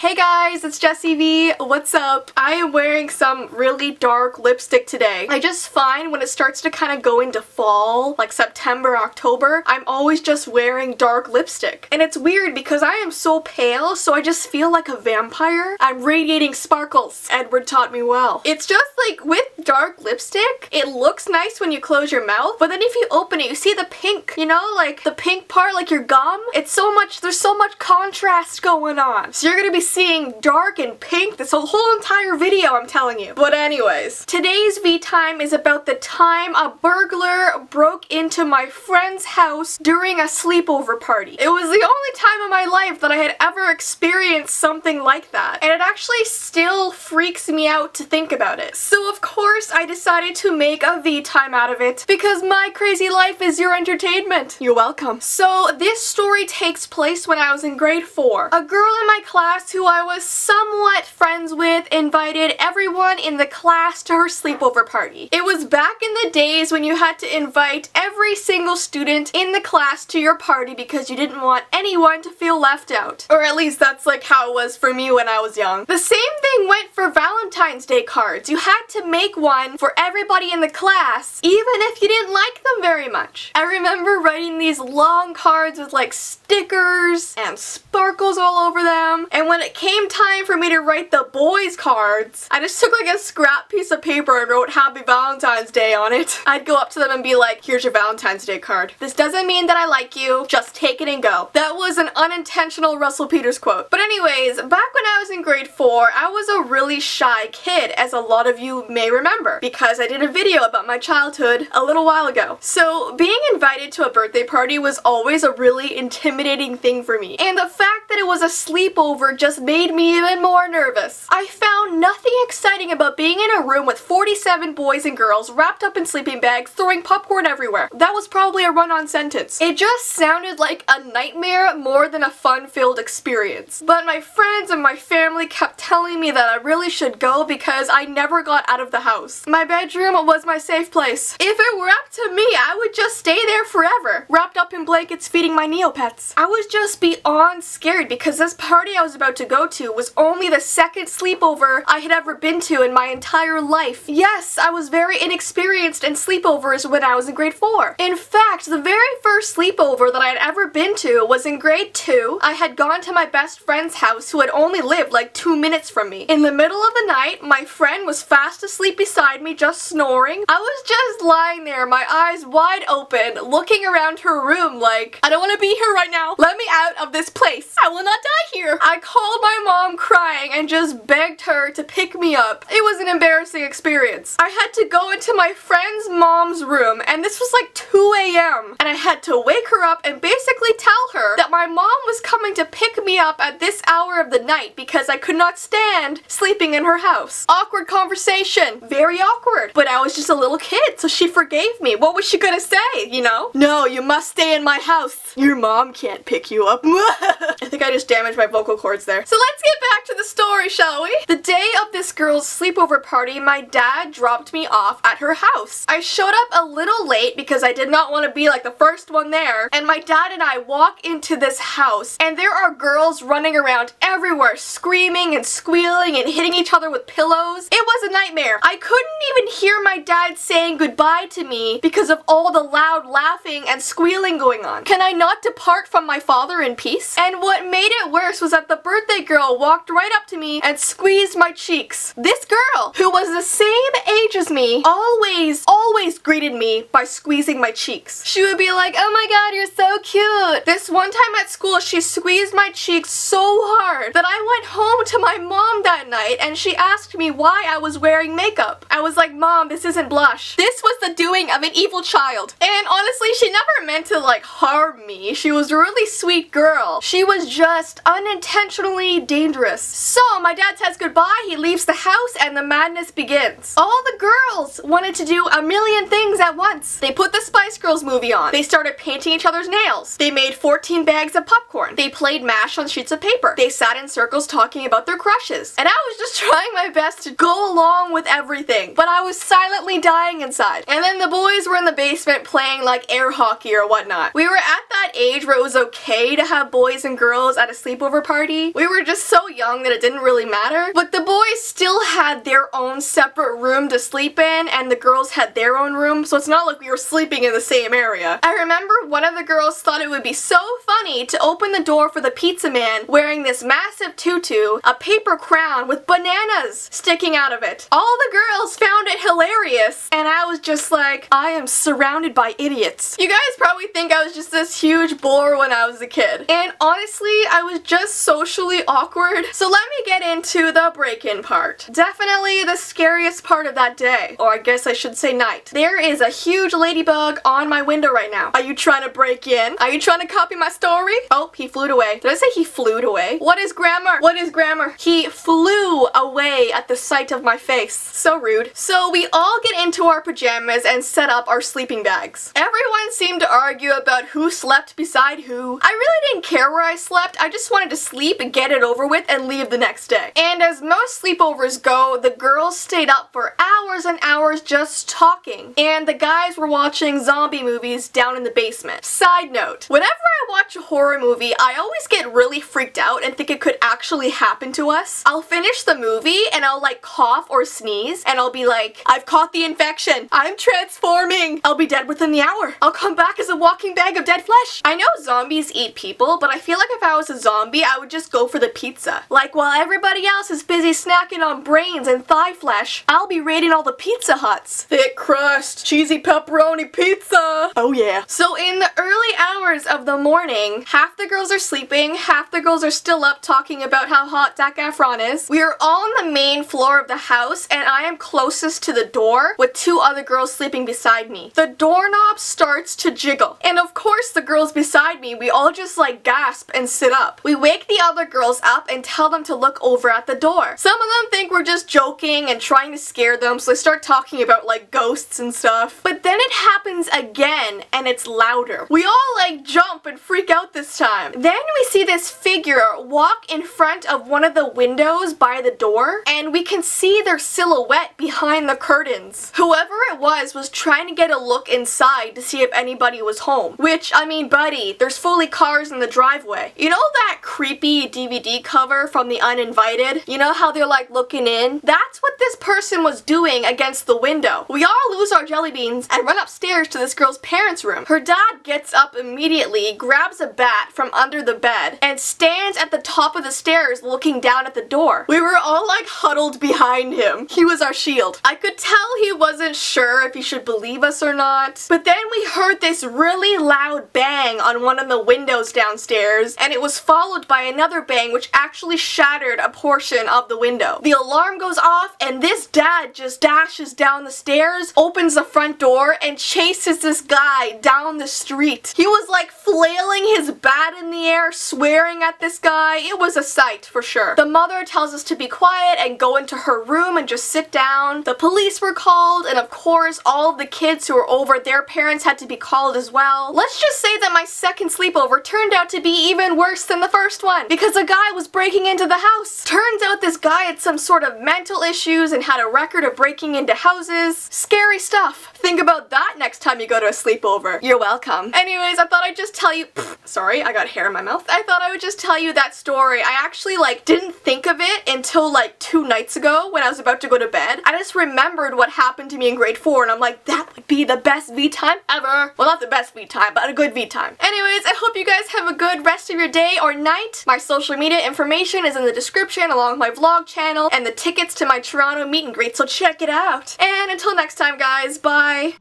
Hey guys, it's Jessii V. What's up? I am wearing some really dark lipstick today. I just find when it starts to kind of go into fall, like September, October, I'm always just wearing dark lipstick. And it's weird because I am so pale, so I just feel like a vampire. I'm radiating sparkles. Edward taught me well. It's just like with dark lipstick, it looks nice when you close your mouth, but then if you open it, you see the pink, you know, like the pink part, like your gum. It's so much, there's so much contrast going on. So you're gonna be seeing dark and pink this whole entire video, I'm telling you. But anyways, today's V-Time is about the time a burglar broke into my friend's house during a sleepover party. It was the only time in my life that I had ever experienced something like that, and it actually still freaks me out to think about it. So of course I decided to make a V-Time out of it because my crazy life is your entertainment. You're welcome. So this story takes place when I was in grade 4. A girl in my class who I was somewhat friends with invited everyone in the class to her sleepover party. It was back in the days when you had to invite every single student in the class to your party because you didn't want anyone to feel left out. Or at least that's like how it was for me when I was young. The same thing went for Valentine's Day cards. You had to make one for everybody in the class, even if you didn't like them very much. I remember writing these long cards with like stickers and sparkles all over them, and when it came time for me to write the boys' cards, I just took like a scrap piece of paper and wrote Happy Valentine's Day on it. I'd go up to them and be like, here's your Valentine's Day card. This doesn't mean that I like you, just take it and go. That was an unintentional Russell Peters quote. But anyways, back when I was in grade 4, I was a really shy kid, as a lot of you may remember, because I did a video about my childhood a little while ago. So being invited to a birthday party was always a really intimidating thing for me, and the fact that it was a sleepover just made me even more nervous. I found nothing exciting about being in a room with 47 boys and girls wrapped up in sleeping bags throwing popcorn everywhere. That was probably a run-on sentence. It just sounded like a nightmare more than a fun-filled experience. But my friends and my family kept telling me that I really should go because I never got out of the house. My bedroom was my safe place. If it were up to me, I would just stay there forever, wrapped up in blankets feeding my Neopets. I was just beyond scared because this party I was about to go to was only the second sleepover I had ever been to in my entire life. Yes, I was very inexperienced in sleepovers when I was in grade 4. In fact, the very first sleepover that I had ever been to was in grade 2. I had gone to my best friend's house who had only lived like 2 minutes from me. In the middle of the night, my friend was fast asleep beside me, just snoring. I was just lying there, my eyes wide open, looking around her room like, I don't want to be here right now. Let me out of this place. I will not die here. I called my mom crying and just begged her to pick me up. It was an embarrassing experience. I had to go into my friend's mom's room, and this was like 2 a.m. and I had to wake her up and basically tell her that my mom was coming to pick me up at this hour of the night because I could not stand sleeping in her house. Awkward conversation. Very awkward. But I was just a little kid, so she forgave me. What was she gonna say, you know? No, you must stay in my house. Your mom can't pick you up. I think I just damaged my vocal cords there. So let's get back to the story, shall we? The day of this girl's sleepover party, my dad dropped me off at her house. I showed up a little late because I did not want to be like the first one there, and my dad and I walk into this house, and there are girls running around everywhere, screaming and squealing and hitting each other with pillows. It was a nightmare. I couldn't even hear my dad saying goodbye to me because of all the loud laughing and squealing going on. Can I not depart from my father in peace? And what made it worse was that the birthday girl walked right up to me and squeezed my cheeks. This girl, who was the same age as me, always greeted me by squeezing my cheeks. She would be like, oh my god, you're so cute. This one time at school, she squeezed my cheeks so hard that I went home to my mom that night and she asked me why I was wearing makeup. I was like, Mom, this isn't blush. This was the doing of an evil child. And honestly, she never meant to like harm me. She was a really sweet girl. She was just unintentionally dangerous. So my dad says goodbye, he leaves the house, and the madness begins. All the girls wanted to do a million things at once. They put the Spice Girls movie on. They started painting each other's nails. They made 14 bags of popcorn. They played MASH on sheets of paper. They sat in circles talking about their crushes. And I was just trying my best to go along with everything, but I was silently dying inside. And then the boys were in the basement playing like air hockey or whatnot. We were at the that age where it was okay to have boys and girls at a sleepover party. We were just so young that it didn't really matter. But the boys still had their own separate room to sleep in, and the girls had their own room, so it's not like we were sleeping in the same area. I remember one of the girls thought it would be so funny to open the door for the pizza man wearing this massive tutu, a paper crown with bananas sticking out of it. All the girls found it hilarious, and I was just like, I am surrounded by idiots. You guys probably think I was just this huge bore when I was a kid. And honestly, I was just socially awkward. So let me get into the break-in part. Definitely the scariest part of that day. Or I guess I should say night. There is a huge ladybug on my window right now. Are you trying to break in? Are you trying to copy my story? Oh, he flew away. Did I say he flew away? What is grammar? What is grammar? He flew away at the sight of my face. So rude. So we all get into our pajamas and set up our sleeping bags. Everyone seemed to argue about who slept beside who. I really didn't care where I slept. I just wanted to sleep and get it over with and leave the next day. And as most sleepovers go, the girls stayed up for hours and hours just talking. And the guys were watching zombie movies down in the basement. Side note, whenever I watch a horror movie, I always get really freaked out and think it could actually happen to us. I'll finish the movie and I'll like cough or sneeze and I'll be like, I've caught the infection. I'm transforming. I'll be dead within the hour. I'll come back as a walking bag of dead flesh. I know zombies eat people, but I feel like if I was a zombie, I would just go for the pizza. Like while everybody else is busy snacking on brains and thigh flesh, I'll be raiding all the Pizza Huts. Thick crust, cheesy pepperoni pizza. Oh yeah. So in the early hours of the morning, half the girls are sleeping, half the girls are still up talking about how hot Zac Efron is. We are all on the main floor of the house and I am closest to the door with two other girls sleeping beside me. The doorknob starts to jiggle. And of course the girls beside me, we all just like gasp and sit up. We wake the other girls up and tell them to look over at the door. Some of them think we're just joking and trying to scare them, so they start talking about like ghosts and stuff. But then it happens again and it's louder. We all like jump and freak out this time. Then we see this figure walk in front of one of the windows by the door and we can see their silhouette behind the curtains. Whoever it was trying to get a look inside to see if anybody was home. Which, I mean, buddy, there's fully cars in the driveway. You know that creepy DVD cover from The Uninvited? You know how they're like looking in? That's what this person was doing against the window. We all lose our jelly beans and run upstairs to this girl's parents' room. Her dad gets up immediately, grabs a bat from under the bed, and stands at the top of the stairs looking down at the door. We were all like huddled behind him. He was our shield. I could tell he wasn't sure if he should believe us or not. But then we heard this really loud bang on one of the windows downstairs, and it was followed by another bang which actually shattered a portion of the window. The alarm goes off and this dad just dashes down the stairs, opens the front door, and chases this guy down the street. He was like flailing his bat in the air, swearing at this guy. It was a sight for sure. The mother tells us to be quiet and go into her room and just sit down. The police were called, and of course all of the kids who were over, their parents had to be called as well. Let's just say that my second sleepover turned out to be even worse than the first one because a guy was breaking into the house. Turns out this guy had some sort of mental issues and had a record of breaking into houses. Scary stuff. Think about that next time you go to a sleepover. You're welcome. Anyways, I thought I'd just tell you, sorry, I got hair in my mouth. I thought I would just tell you that story. I actually like didn't think of it until like 2 nights ago when I was about to go to bed. I just remembered what happened to me in grade 4 and I'm like, that would be the best veetime ever. Well, not the best veetime, but a good veetime. Anyways, I hope you guys have a good rest of your day or night. My social media information is in the description along with my vlog channel and the tickets to my Toronto meet and greet, so check it out. And until next time guys, bye!